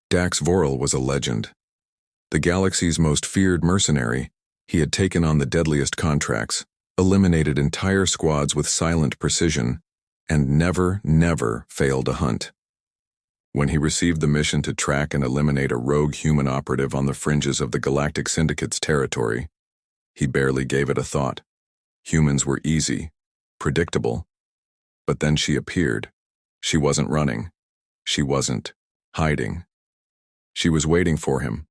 Dax Vorel was a legend. The galaxy's most feared mercenary, he had taken on the deadliest contracts, eliminated entire squads with silent precision, and never failed a hunt. When he received the mission to track and eliminate a rogue human operative on the fringes of the Galactic Syndicate's territory, he barely gave it a thought. Humans were easy, predictable. But then she appeared. She wasn't running. She wasn't hiding. She was waiting for him.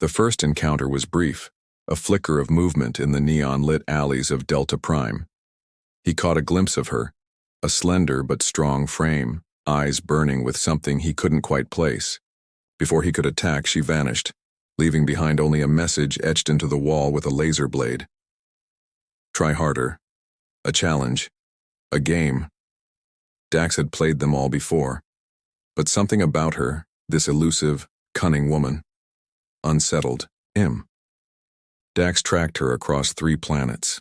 The first encounter was brief, a flicker of movement in the neon-lit alleys of Delta Prime. He caught a glimpse of her, a slender but strong frame, eyes burning with something he couldn't quite place. Before he could attack, she vanished, leaving behind only a message etched into the wall with a laser blade. Try harder. A challenge. A game. Dax had played them all before. But something about her, this elusive, cunning woman, unsettled him. Dax tracked her across 3 planets.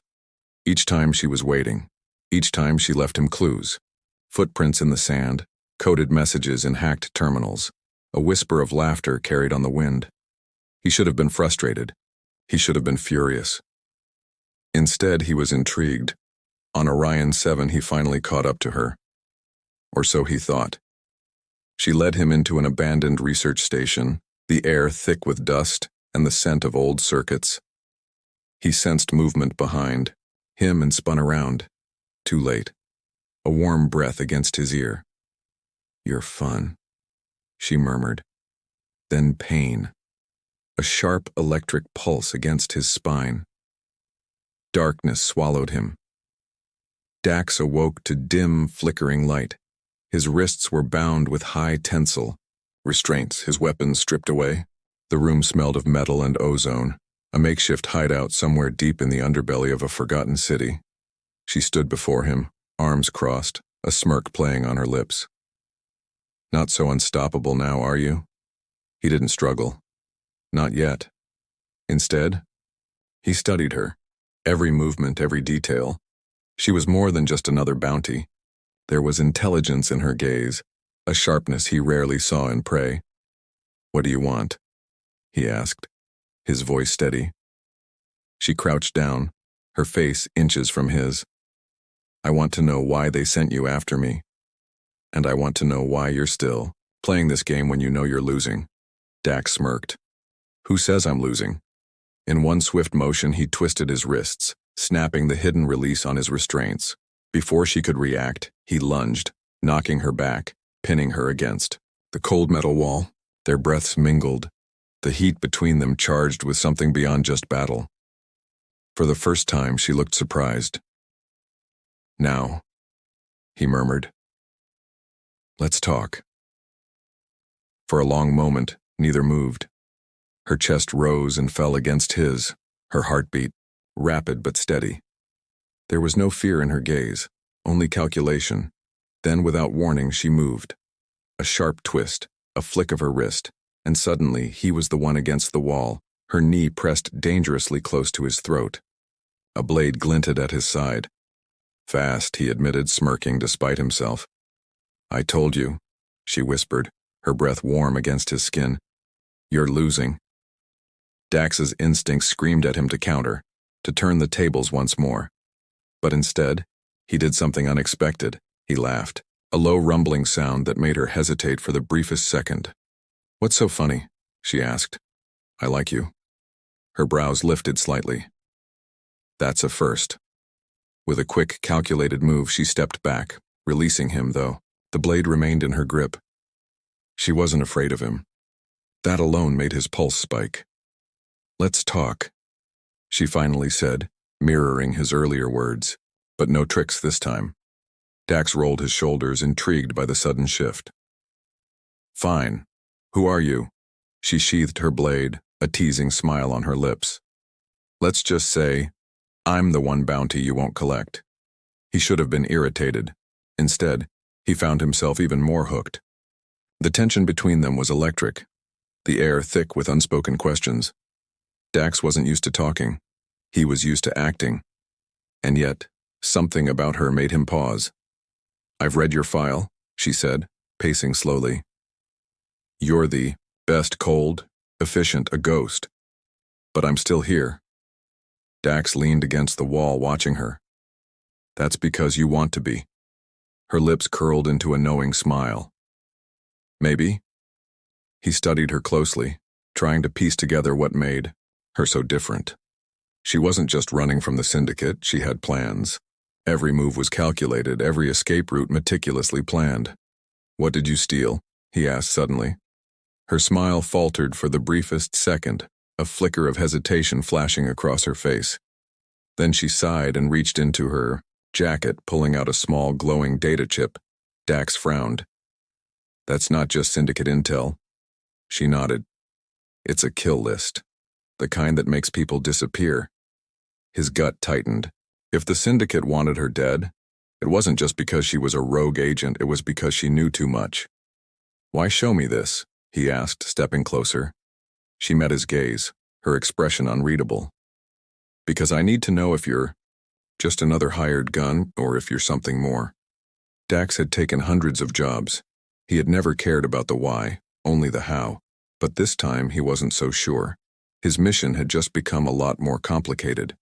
Each time she was waiting. Each time she left him clues. Footprints in the sand, coded messages in hacked terminals, a whisper of laughter carried on the wind. He should have been frustrated. He should have been furious. Instead, he was intrigued. On Orion 7, he finally caught up to her. Or so he thought. She led him into an abandoned research station, the air thick with dust and the scent of old circuits. He sensed movement behind him and spun around. Too late. A warm breath against his ear. "You're fun," she murmured. Then pain. A sharp electric pulse against his spine. Darkness swallowed him. Dax awoke to dim, flickering light. His wrists were bound with high tensile restraints, his weapons stripped away. The room smelled of metal and ozone, a makeshift hideout somewhere deep in the underbelly of a forgotten city. She stood before him, arms crossed, a smirk playing on her lips. "Not so unstoppable now, are you?" He didn't struggle. Not yet. Instead, he studied her, every movement, every detail. She was more than just another bounty. There was intelligence in her gaze, a sharpness he rarely saw in prey. "What do you want?" he asked, his voice steady. She crouched down, her face inches from his. "I want to know why they sent you after me. And I want to know why you're still playing this game when you know you're losing." Dax smirked. "Who says I'm losing?" In one swift motion, he twisted his wrists, snapping the hidden release on his restraints. Before she could react, he lunged, knocking her back, pinning her against the cold metal wall. Their breaths mingled, the heat between them charged with something beyond just battle. For the first time, she looked surprised. "Now," he murmured. "Let's talk." For a long moment, neither moved. Her chest rose and fell against his, her heartbeat, rapid but steady. There was no fear in her gaze, only calculation. Then, without warning, she moved. A sharp twist, a flick of her wrist, and suddenly he was the one against the wall, her knee pressed dangerously close to his throat. A blade glinted at his side. "Fast," he admitted, smirking despite himself. "I told you," she whispered, her breath warm against his skin. "You're losing." Dax's instincts screamed at him to counter, to turn the tables once more. But instead, he did something unexpected. He laughed, a low rumbling sound that made her hesitate for the briefest second. "What's so funny?" she asked. "I like you." Her brows lifted slightly. "That's a first." With a quick, calculated move, she stepped back, releasing him, though. The blade remained in her grip. She wasn't afraid of him. That alone made his pulse spike. "Let's talk," she finally said, mirroring his earlier words. But no tricks this time. Dax rolled his shoulders, intrigued by the sudden shift. "Fine. Who are you?" She sheathed her blade, a teasing smile on her lips. "Let's just say, I'm the one bounty you won't collect." He should have been irritated. Instead, he found himself even more hooked. The tension between them was electric, the air thick with unspoken questions. Dax wasn't used to talking. He was used to acting. And yet, something about her made him pause. "I've read your file," she said, pacing slowly. "You're the Best cold, efficient, a ghost. But I'm still here. Dax leaned against the wall, watching her. That's because you want to be. Her lips curled into a knowing smile. Maybe? He studied her closely, trying to piece together what made her so different. She wasn't just running from the Syndicate, she had plans. Every move was calculated, every escape route meticulously planned. What did you steal? He asked suddenly. Her smile faltered for the briefest second, a flicker of hesitation flashing across her face. Then she sighed and reached into her jacket, pulling out a small glowing data chip. Dax frowned. That's not just Syndicate intel. She nodded. It's a kill list. The kind that makes people disappear. His gut tightened. If the Syndicate wanted her dead, it wasn't just because she was a rogue agent, it was because she knew too much. Why show me this? He asked, stepping closer. She met his gaze, her expression unreadable. Because I need to know if you're just another hired gun or if you're something more. Dax had taken hundreds of jobs. He had never cared about the why, only the how. But this time he wasn't so sure. His mission had just become a lot more complicated.